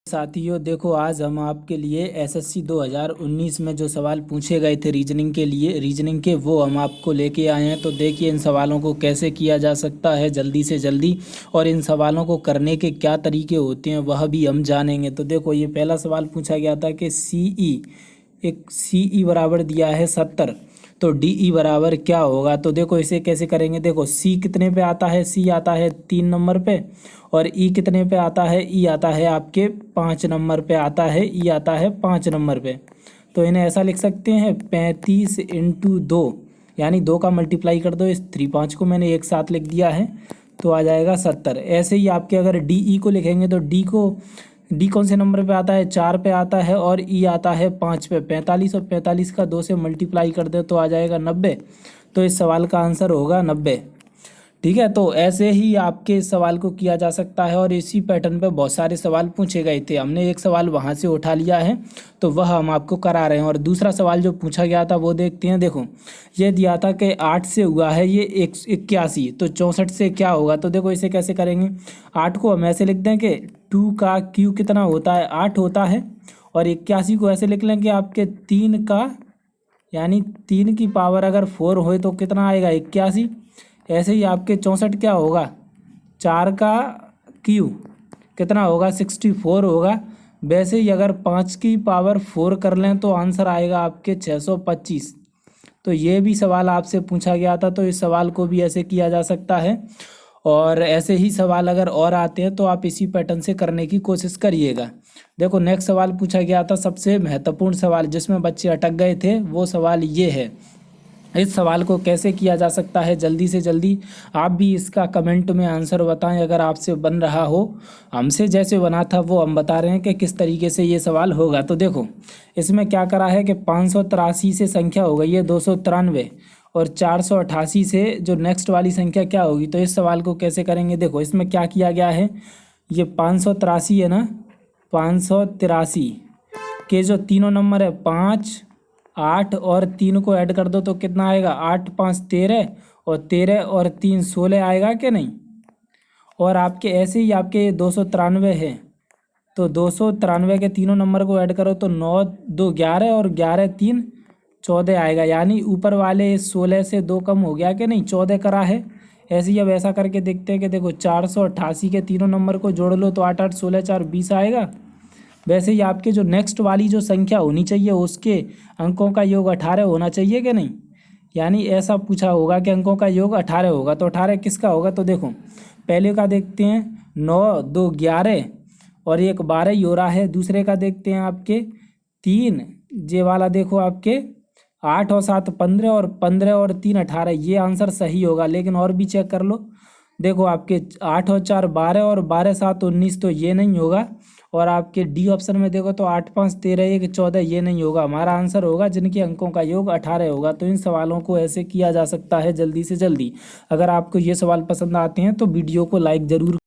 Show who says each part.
Speaker 1: साथियों देखो, आज हम आपके लिए एसएससी 2019 में जो सवाल पूछे गए थे रीजनिंग के वो हम आपको लेके आए हैं। तो देखिए इन सवालों को कैसे किया जा सकता है जल्दी से जल्दी, और इन सवालों को करने के क्या तरीके होते हैं वह भी हम जानेंगे। तो देखो, ये पहला सवाल पूछा गया था कि सीई बराबर दिया है 70, तो डीई बराबर क्या होगा। तो देखो इसे कैसे करेंगे। देखो, सी कितने पे आता है, सी आता है 3 नंबर पे, और ई कितने पे आता है, ई आता है आपके 5 नंबर पे आता है, ई आता है 5 नंबर पे। तो इन्हें ऐसा लिख सकते हैं 35 इंटू 2, यानी 2 का मल्टीप्लाई कर दो इस 5 को मैंने एक साथ लिख दिया है, तो आ जाएगा 70। ऐसे ही आपके अगर डीई को लिखेंगे तो डी कौन से नंबर पे आता है, 4 पे आता है, और ई आता है 5 पे। 45 और 45 का 2 से मल्टीप्लाई कर दे तो आ जाएगा 90। तो इस सवाल का आंसर होगा 90। ठीक है, तो ऐसे ही आपके इस सवाल को किया जा सकता है, और इसी पैटर्न पे बहुत सारे सवाल पूछे गए थे। हमने एक सवाल वहाँ से उठा लिया है तो वह हम आपको करा रहे हैं। और दूसरा सवाल जो पूछा गया था वो देखते हैं। देखो, ये दिया था कि 8 से हुआ है ये 81, तो 64 से क्या होगा। तो देखो इसे कैसे करेंगे। 8 को हम ऐसे लिख दें कि 2 का क्यू कितना होता है, 8 होता है, और 81 को ऐसे लिख लें कि आपके 3 का, यानी 3 की पावर अगर 4 हो तो कितना आएगा, 81। ऐसे ही आपके 64 क्या होगा, 4 का क्यू कितना होगा, 64 होगा। वैसे ही अगर 5 की पावर 4 कर लें तो आंसर आएगा आपके 625। तो ये भी सवाल आपसे पूछा गया था, तो इस सवाल को भी ऐसे किया जा सकता है। और ऐसे ही सवाल अगर और आते हैं तो आप इसी पैटर्न से करने की कोशिश करिएगा। देखो, नेक्स्ट सवाल पूछा गया था, सबसे महत्वपूर्ण सवाल जिसमें बच्चे अटक गए थे, वो सवाल ये है। इस सवाल को कैसे किया जा सकता है जल्दी से जल्दी, आप भी इसका कमेंट में आंसर बताएं अगर आपसे बन रहा हो। हमसे जैसे बना था वो हम बता रहे हैं कि किस तरीके से ये सवाल होगा। तो देखो, इसमें क्या करा है कि 583 से संख्या हो गई है 293, और 488 से जो नेक्स्ट वाली संख्या क्या होगी। तो इस सवाल को कैसे करेंगे। देखो, इसमें क्या किया गया है, ये 583 है ना, 583 के जो तीनों नंबर है 5, 8 और 3 को ऐड कर दो तो कितना आएगा, 8 5 13, और 13 और 3 16 आएगा कि नहीं। और आपके ऐसे ही आपके 293 है, तो 293 के तीनों नंबर को ऐड करो तो 9 2 11, और 11 3 14 आएगा। यानी ऊपर वाले 16 से 2 कम हो गया कि नहीं, 14 करा है। ऐसे ही अब ऐसा करके देखते हैं कि देखो, 488 के तीनों नंबर को जोड़ लो तो 8 8 16 4 20 आएगा। वैसे ही आपके जो नेक्स्ट वाली जो संख्या होनी चाहिए उसके अंकों का योग 18 होना चाहिए कि नहीं। यानी ऐसा पूछा होगा कि अंकों का योग 18 होगा, तो 18 किसका होगा। तो देखो, पहले का देखते हैं, 9 2 11, और एक 12 ही हो रहा है। दूसरे का देखते हैं आपके 3, ये वाला देखो आपके 8 और 7 15, और 15 और 3 18, ये आंसर सही होगा। लेकिन और भी चेक कर लो, देखो आपके 8 और 4 12, और 12 7 19, तो ये नहीं होगा। और आपके डी ऑप्शन में देखो तो 8 5 13 1 14, ये नहीं होगा। हमारा आंसर होगा जिनके अंकों का योग 18 होगा। तो इन सवालों को ऐसे किया जा सकता है जल्दी से जल्दी। अगर आपको ये सवाल पसंद आते हैं तो वीडियो को लाइक ज़रूर